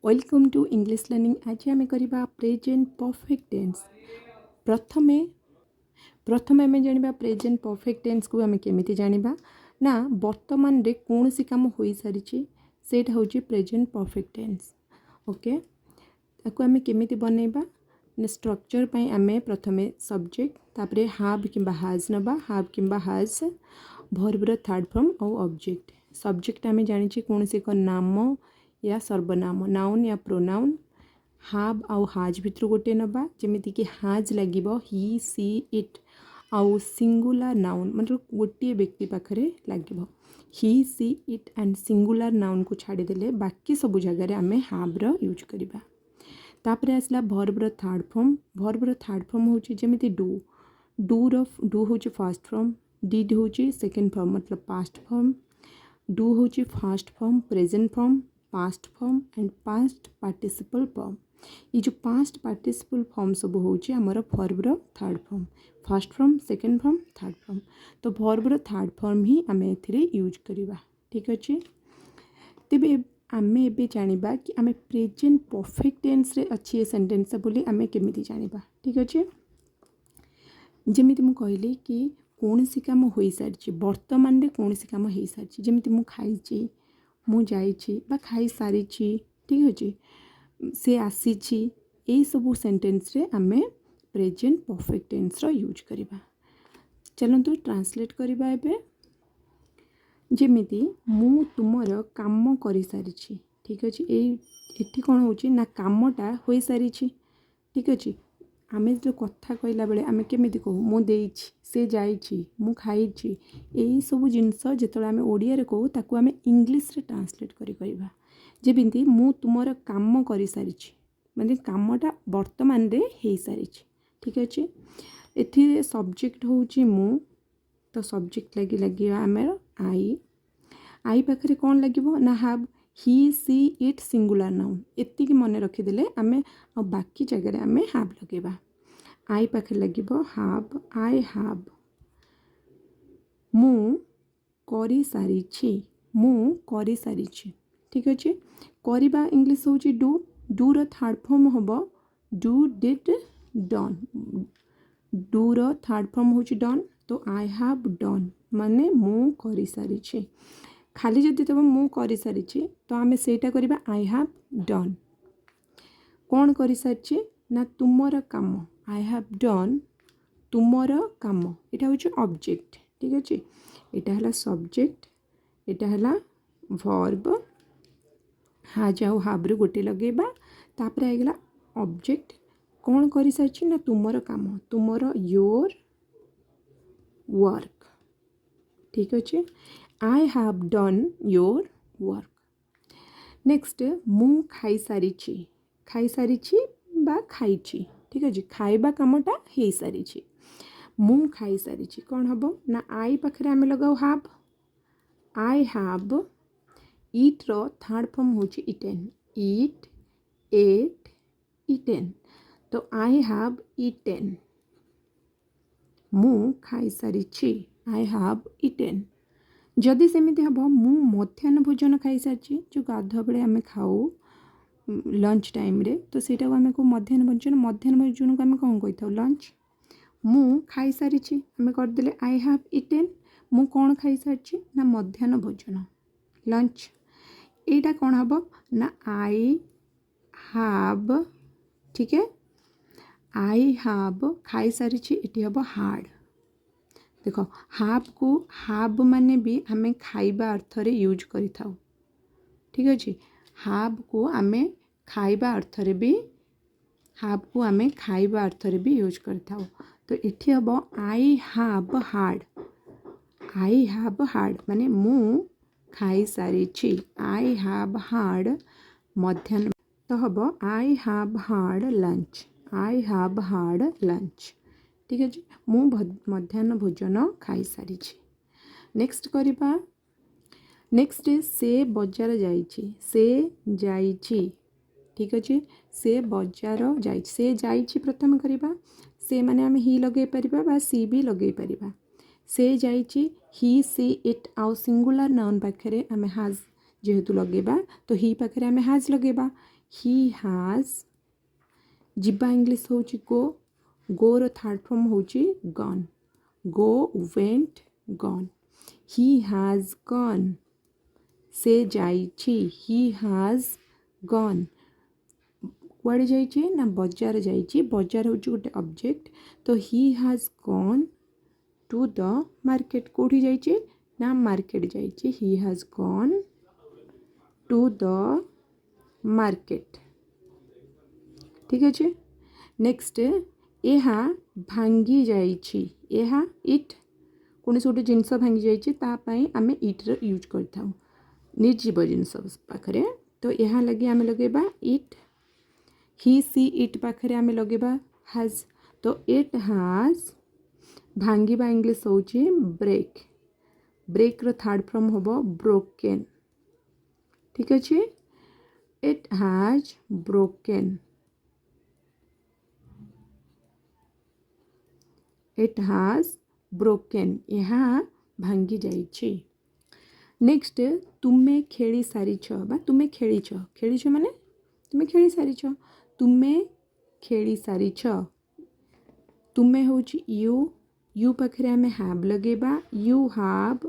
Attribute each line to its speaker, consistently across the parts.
Speaker 1: Welcome to English learning. आज आम करवा प्रेजेंट परफेक्ट टेंस। प्रथमे प्रथमे आम जाना प्रेजेंट परफेक्ट टेंस को आम केमी जाना ना वर्तमान रे कौन सी काम हो सारी से हूँ प्रेजेंट परफेक्ट टेंस। ओके, ताको आम केमी बनइबा स्ट्रक्चर पे आम प्रथमे सब्जेक्ट तापरे हाव किंबा हाज नबा हाव किंबा हाज भर्बर थर्ड फॉर्म और ऑब्जेक्ट। सब्जेक्ट आम जानी कौन सी एक नाम या सर्वनाम नाउन या प्रोनाउन। हाव आउ हाज भितर गोटे नबा जमीती कि हाज लगे ही सी इट आउ सिंगुलर नाउन मतलब गोटे व्यक्ति पाखरे लगे he she it and singular noun को छाड़देले बाकी सब जगह आम हाव्र यूज करवा। तापर आसला verb third form. Verb third form हूँ जमी डू डू हूँ फर्स्ट फॉर्म, डिड हूँ सेकेंड फॉर्म मतलब पास्ट फॉर्म, डू हूँ first form present form past form and past participle form. ये जो पास्ट पार्टिसिपल फॉर्म सब हूँ आमर verb third form, first form second form third form. तो भर्बर थर्ड फॉर्म ही आम ए यूज करवा। ठीक अच्छे, तेबे आम ए जाना कि आम प्रेजेंट परफेक्ट टेंस रे अच्छी सेंटेंस बोली आम केमी जाना। ठीक अच्छे, जमी मुझे कहली कि कौन सी काम हो सारी वर्तमान रे कौन सी काम हो सारी जमी मु खाई मु जाइछि बा खाई सारी। ठीक अच्छे, से आसी यही सब सेंटेंस रे आम प्रेजेंट परफेक्ट टेंस रो यूज करवा। चलतु ट्रांसलेट करवा। एबे जमीती मु तुमर काम कर सारी। ठीक अच्छे, ये कौन हो ना कामटा हो सारी। ठीक अच्छे, आम जो कथा कहला बेले आम केमी कहू मु देइछि से जाइछि मु खाइछि यही सब जिनस जो आम ओडिया कहू ताकू आम इंग्लिश रे ट्रांसलेट करवा। जमीती मु तुमर काम कर सारी माने कामटा वर्तमान रे हो सारी। ठीक अच्छे, एथि सब्जेक्ट हूँ मु तो सब्जेक्ट लगे आमर आई पाखे कौन लगे ना हाव ही सी इट सिंगुलर नाउन एतिक मन रखीदे आम आ बाकी जगह आम हाव लगेबा। आई पाखे लगे हाव आई हाव मु करी सारी मु करी सारी। ठीक अच्छे, करवा इंग्लिश हूँ डू डू रो थर्ड फॉर्म हम डू डिड डन। डू रो थर्ड फॉर्म हूँ डन तो आई हाव डन माने मु करी सारी। खाली जदि तब मु करी सारी तो आम सेटा करवा आई हाव डन। कौन करी सारी ना तुमर काम आई हाव डन तुमर काम यहाँ हूँ ऑब्जेक्ट। ठीक अच्छे, यहाँ है सब्जेक्ट यहाँ है वर्ब हाज आउ हाब्रु गोटे लगेबा तापर आईगला ऑब्जेक्ट कौन करी सारी ना तुमर काम तुमर योर वर्क। ठीक अच्छे, आई हाव डन योर वर्क। नेक्स्ट मु खाई सारी बा खाई। ठीक अच्छे, खाइबा कामटा हो सारी मु खाई सारी कौन हम ना आई पाखे आम लगाओ हाव आई हाव इट रो थर्ड फॉर्म हूँ इटेन इट एट इटेन तो आई हाव इटेन मु खाई सारी आई हाव इटेन। जदि सेमिति हम मु मध्याह्न भोजन खाई सारी जो गाधुआ बेले आम खाऊ लंच टाइम रे तो सेटा आम को मध्याह्न भोजन को आम कौन कही लंच। मु खाई सारी आम करदे आई हाव इटेन मु कौन खाई सारी ना मध्याह्न भोजन लंच। एटा कौन हम ना आई हाव। ठीक है, आई हाव खाई सारी ये हम हार्ड। देख हाव को हाव माने भी आम खाइबा अर्थ रे यूज करि थाउ। ठीक अच्छे, हाव को आम खाइबा अर्थ रे भी हाव को आम खाइबा अर्थ रे भी यूज करि थाउ। तो इठी हम I have hard I have hard माने मु खाई सारी आई हाव हार्ड मध्याह्न तो हम I have had lunch I have had lunch. ठीक अच्छे, मु मध्याह्न भोजन खाई सारी। नेक्स्ट करवा। नेक्स्ट से बजार जाइछि से जाइछि। ठीक अच्छे, से बजार जाइछि से जाइछि प्रथम करवा से माने आम ही लगे परिबा बा सी भी लगे परिबा। से जाइछि ही सी इट आउ सिंगुलर नाउन पाखे आम हाज जेहेतु लगेबा तो ही पाखे आम हाज लगेबा ହି ହାଜ୍ ଯିବା ଇଂଲିଶ ହେଉଛି ଗୋ ଗୋର ଥାର୍ଡ଼ ଫର୍ମ ହେଉଛି gun go went gun he has gun ସେ ଯାଇଛି ହି ହାଜ୍ ଗନ୍ କୁଆଡ଼େ ଯାଇଛି ନା ବଜାର ଯାଇଛି ବଜାର ହେଉଛି ଗୋଟେ ଅବଜେକ୍ଟ ତ he has gun to the market କେଉଁଠି ଯାଇଛି ନା ମାର୍କେଟ ଯାଇଛି he has gun to the market ଠିକ୍ ଅଛି ନେକ୍ସଟ ଏହା ଭାଙ୍ଗି ଯାଇଛି ଏହା ଇଟ୍ କୌଣସି ଗୋଟେ ଜିନିଷ ଭାଙ୍ଗି ଯାଇଛି ତା ପାଇଁ ଆମେ ଇଟ୍ର ୟୁଜ୍ କରିଥାଉ ନିର୍ଜୀବ ଜିନିଷ ପାଖରେ ତ ଏହା ଲାଗି ଆମେ ଲଗେଇବା ଇଟ୍ ହି ସି ଇଟ୍ ପାଖରେ ଆମେ ଲଗେଇବା ହାଜ୍ ତ ଇଟ୍ ହାଜ୍ ଭାଙ୍ଗିବା ଇଂଲିଶ ହେଉଛି ବ୍ରେକ୍ ବ୍ରେକ୍ର ଥାର୍ଡ଼ ଫର୍ମ ହେବ ବ୍ରୋକେନ୍ ଠିକ୍ ଅଛି ଇଟ୍ has broken eat has broken ଏହା ଭାଙ୍ଗି ଯାଇଛି ନେକ୍ସଟ ତୁମେ ଖେଳି ସାରିଛ ବା ତୁମେ ଖେଳିଛ ଖେଳିଛ ମାନେ ତୁମେ ଖେଳି ସାରିଛ ତୁମେ ଖେଳି ସାରିଛ ତୁମେ ହେଉଛି ୟୁ ପାଖରେ ଆମେ ହ୍ୟାଭ୍ ଲଗେଇବା ୟୁ ହ୍ୟାଭ୍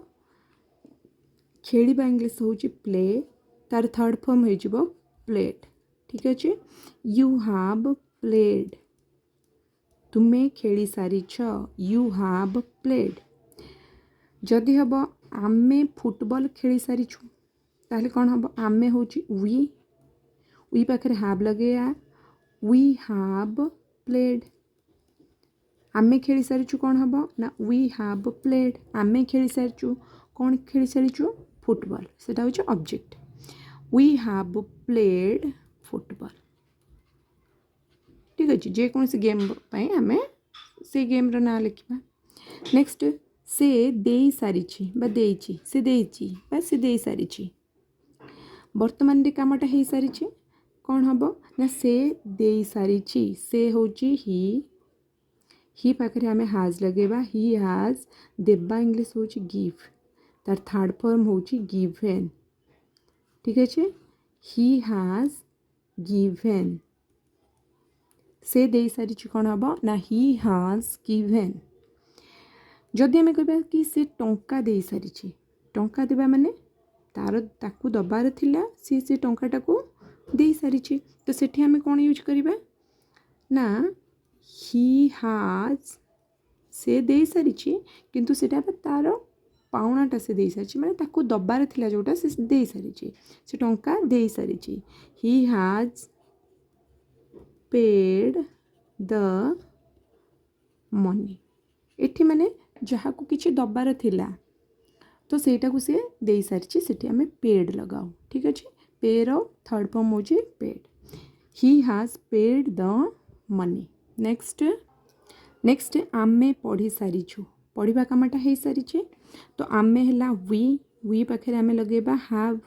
Speaker 1: ଖେଳିବା ଇଂଲିଶ ହେଉଛି ପ୍ଲେ ତାର ଥାର୍ଡ଼ ଫର୍ମ ହେଇଯିବ ପ୍ଲେଡ୍ ଠିକ୍ ଅଛି ୟୁ ହ୍ୟାଭ୍ ପ୍ଲେଡ୍ ତୁମେ ଖେଳି ସାରିଛ ୟୁ ହ୍ୟାଭ୍ ପ୍ଲେଡ୍ ଯଦି ହେବ ଆମେ ଫୁଟବଲ୍ ଖେଳି ସାରିଛୁ ତାହେଲେ କ'ଣ ହେବ ଆମେ ହେଉଛି ୱି ପାଖରେ ହ୍ୟାଭ୍ ଲଗେଇବା ୱି ହ୍ୟାଭ୍ ପ୍ଲେଡ୍ ଆମେ ଖେଳି ସାରିଛୁ କ'ଣ ହେବ ନା ୱି ହ୍ୟାଭ୍ ପ୍ଲେଡ୍ ଆମେ ଖେଳି ସାରିଛୁ କ'ଣ ଖେଳି ସାରିଛୁ ଫୁଟବଲ୍ ସେଟା ହେଉଛି object we have played football ଠିକ୍ ଅଛି ଯେକୌଣସି ଗେମ୍ ପାଇଁ ଆମେ ସେ ଗେମ୍ର ନାଁ ଲେଖିବା ନେକ୍ସଟ ସେ ଦେଇ ସାରିଛି ବା ଦେଇଛି ସେ ଦେଇଛି ବା ସେ ଦେଇ ସାରିଛି ବର୍ତ୍ତମାନରେ କାମଟା ହେଇସାରିଛି କ'ଣ ହେବ ନା ସେ ଦେଇ ସାରିଛି ସେ ହେଉଛି ହି ପାଖରେ ଆମେ ହାଜ୍ ଲଗେଇବା ହି ହାଜ୍ ଦେବା ଇଂଲିଶ ହେଉଛି ଗିଭ୍ ତାର ଥାର୍ଡ଼ ଫର୍ମ ହେଉଛି ଗିଭେନ୍ ଠିକ୍ ଅଛି ହି ହାଜ୍ ଗିଭେନ୍ ସେ ଦେଇ ସାରିଛି କ'ଣ ହେବ ନା ହି ହାଜ୍ ଗିଭେନ୍ ଯଦି ଆମେ କହିବା କି ସେ ଟଙ୍କା ଦେଇ ସାରିଛି ଟଙ୍କା ଦେବା ମାନେ ତାକୁ ଦେବାର ଥିଲା ସେ ଟଙ୍କାଟାକୁ ଦେଇ ସାରିଛି ତ ସେଠି ଆମେ କ'ଣ ୟୁଜ୍ କରିବା ନା ହି ହାଜ୍ ସେ ଦେଇ ସାରିଛି କିନ୍ତୁ ସେଟା ତାର ପାଉଣାଟା ସେ ଦେଇ ସାରିଛି ମାନେ ତାକୁ ଦେବାର ଥିଲା ଯେଉଁଟା ସେ ଦେଇ ସାରିଛି ସେ ଟଙ୍କା ଦେଇ ସାରିଛି he has paid the money ଏଠି ମାନେ ଯାହାକୁ କିଛି ଦେବାର ଥିଲା ତ ସେଇଟାକୁ ସେ ଦେଇ ସାରିଛି ସେଠି ଆମେ ପେଡ୍ ଲଗାଉ ଠିକ୍ ଅଛି ପେର ଥାର୍ଡ଼ ଫର୍ମ ହେଉଛି paid he has paid the money next ଆମେ ପଢ଼ି ସାରିଛୁ ପଢ଼ିବା କାମଟା ହେଇସାରିଛି ତ ଆମେ ହେଲା ୱି ପାଖରେ ଆମେ ଲଗେଇବା ହ୍ୟାଭ୍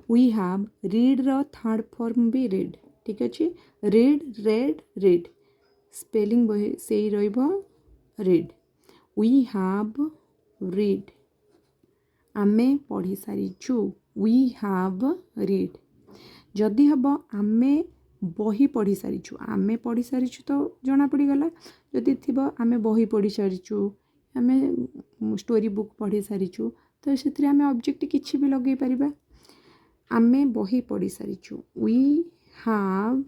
Speaker 1: ୱି ହ୍ୟାଭ୍ ରିଡ଼୍ର ଥାର୍ଡ଼ ଫର୍ମ ବି ରିଡ଼୍ ଠିକ୍ ଅଛି ରିଡ଼୍ ସ୍ପେଲିଂ ବହି ସେଇ ରହିବ ରିଡ଼୍ ୱି ହ୍ୟାଭ୍ ରିଡ଼୍ ଆମେ ପଢ଼ି ସାରିଛୁ ୱି ହ୍ୟାଭ୍ ରିଡ଼୍ ଯଦି ହେବ ଆମେ ବହି ପଢ଼ି ସାରିଛୁ ଆମେ ପଢ଼ି ସାରିଛୁ ତ ଜଣାପଡ଼ିଗଲା ଯଦି ଥିବ ଆମେ ବହି ପଢ଼ି ସାରିଛୁ ଆମେ ଷ୍ଟୋରି ବୁକ୍ ପଢ଼ି ସାରିଛୁ ତ ସେଥିରେ ଆମେ ଅବଜେକ୍ଟ କିଛି ବି ଲଗେଇ ପାରିବା ଆମେ ବହି ପଢ଼ି ସାରିଛୁ we have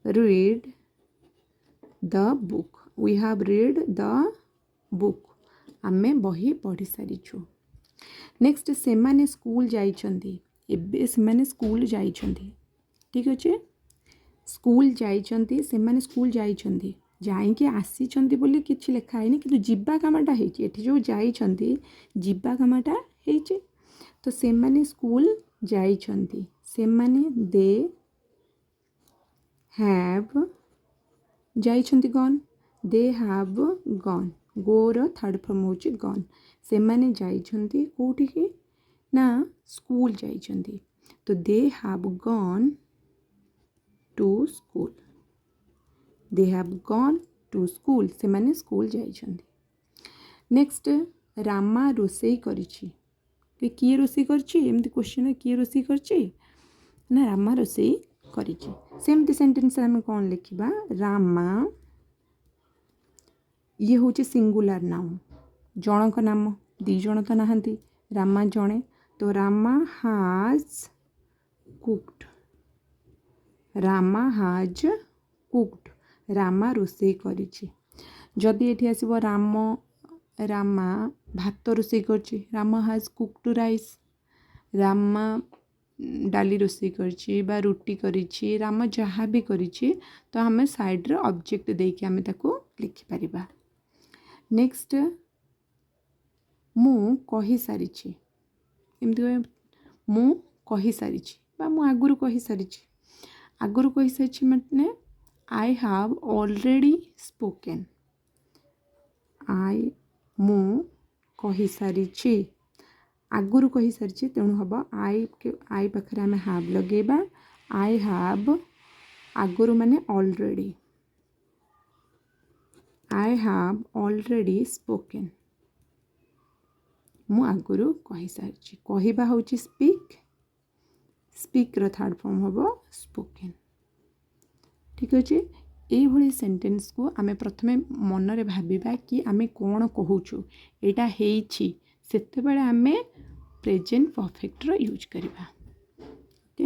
Speaker 1: read the book we have read the book ଆମେ ବହି ପଢ଼ି ସାରିଛୁ ନେକ୍ସଟ ସେମାନେ ସ୍କୁଲ ଯାଇଛନ୍ତି ଏବେ ସେମାନେ ସ୍କୁଲ ଯାଇଛନ୍ତି ଠିକ୍ ଅଛି ସ୍କୁଲ ଯାଇଛନ୍ତି ସେମାନେ ସ୍କୁଲ ଯାଇଛନ୍ତି ଯାଇକି ଆସିଛନ୍ତି ବୋଲି କିଛି ଲେଖା ହେଇନି କିନ୍ତୁ ଯିବା କାମଟା ହେଇଛି ଏଠି ଯେଉଁ ଯାଇଛନ୍ତି ଯିବା କାମଟା ହେଇଛି ତ ସେମାନେ ସ୍କୁଲ ଯାଇଛନ୍ତି ସେମାନେ ଦେ ହ୍ୟାଭ୍ ଯାଇଛନ୍ତି ଗନ୍ ଦେ ହ୍ୟାଭ୍ ଗନ୍ ଗୋର ଥାର୍ଡ଼ ଫର୍ମ ହେଉଛି ଗନ୍ ସେମାନେ ଯାଇଛନ୍ତି କେଉଁଠିକି ନା ସ୍କୁଲ ଯାଇଛନ୍ତି ତ they have gone to school they have gone to school ସେମାନେ ସ୍କୁଲ ଯାଇଛନ୍ତି ନେକ୍ସଟ ରାମା ରୋଷେଇ କରିଛି କିଏ ରୋଷେଇ କରିଛି ଏମିତି କ୍ୱେଶ୍ଚନ୍ କିଏ ରୋଷେଇ କରିଛି ନା ରାମା ରୋଷେଇ କରିଛି। ସେମିତି ସେଣ୍ଟେନ୍ସ ଆମେ କ'ଣ ଲେଖିବା, ରାମା, ଇଏ ହେଉଛି ସିଙ୍ଗୁଲାର ନାଉନ୍, ଜଣଙ୍କ ନାମ, ଦୁଇ ଜଣ ତ ନାହାନ୍ତି, ରାମା ଜଣେ, ତ Rama has cooked, Rama has cooked, Rama ରୋଷେଇ କରିଛି। ଯଦି ଏଠି ଆସିବ ରାମା ଭାତ ରୋଷେଇ କରିଛି, Rama has cooked rice, Rama ଡାଲି ରୋଷେଇ କରିଛି ବା ରୁଟି କରିଛି, ରାମ ଯାହା ବି କରିଛି, ତ ଆମେ ସାଇଡ଼୍ରେ ଅବଜେକ୍ଟ ଦେଇକି ଆମେ ତାକୁ ଲେଖିପାରିବା। ନେକ୍ସଟ, ମୁଁ କହିସାରିଛି, ଏମିତି ମୁଁ କହିସାରିଛି ବା ମୁଁ ଆଗରୁ କହିସାରିଛି। ଆଗରୁ କହିସାରିଛି ମାନେ ଆଇ ହାଭ୍ ଅଲରେଡ଼ି ସ୍ପୋକେନ୍, ମୁଁ କହିସାରିଛି, ଆଗରୁ କହିସାରିଛି, ତେଣୁ ହେବ ଆଇ ପାଖରେ ଆମେ ହାଭ୍ ଲଗେଇବା। ଆଇ ହାଭ୍ ଆଗରୁ ମାନେ already, I have already spoken, ମୁଁ ଆଗରୁ କହିସାରିଛି। କହିବା ହେଉଛି ସ୍ପିକ୍, ସ୍ପିକ୍ର ଥାର୍ଡ଼ ଫର୍ମ ହେବ ସ୍ପୋକେନ୍। ଠିକ୍ ଅଛି, ଏଇଭଳି ସେଣ୍ଟେନ୍ସକୁ ଆମେ ପ୍ରଥମେ ମନରେ ଭାବିବା କି ଆମେ କ'ଣ କହୁଛୁ, ଏଇଟା ହେଇଛି, ସେତେବେଳେ ଆମେ ପ୍ରେଜେଣ୍ଟ ପରଫେକ୍ଟର ୟୁଜ୍ କରିବା। ଓକେ।